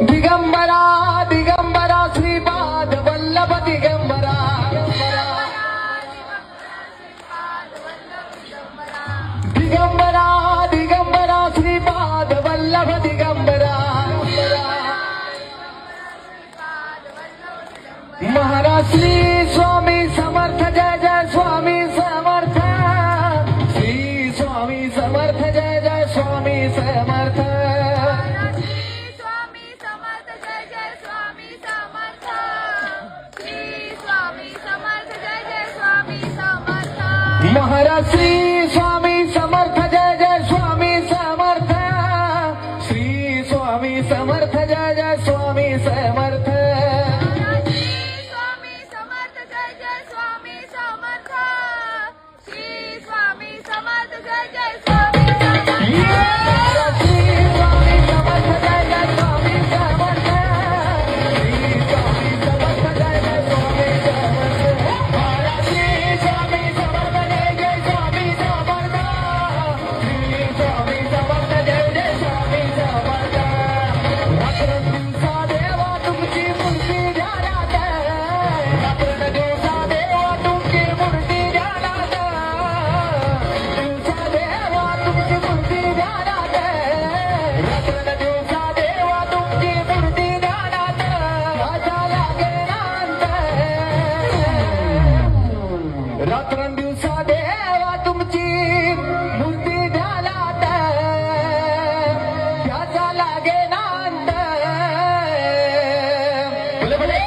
दिगंबरा दिगंबरा श्रीपाद वल्लभ दिगंबरा दिगंबरा दिगंबरा श्रीपाद वल्लभ दिगंबरा महाराज श्री स्वामी समर्थ जय जय स्वामी समर्थ श्री स्वामी समर्थ जय जय स्वामी समर्थ महाराज श्री स्वामी समर्थ जय जय स्वामी समर्थ श्री स्वामी समर्थ जय जय स्वामी समर्थ स्वामी समर्थ जय जय स्वामी समर्थ श्री स्वामी समर्थ जय जय स्वामी रात्रंदिवसा देवा तुमची मूर्ती ध्यानात त्याचा लागे नांद भले भले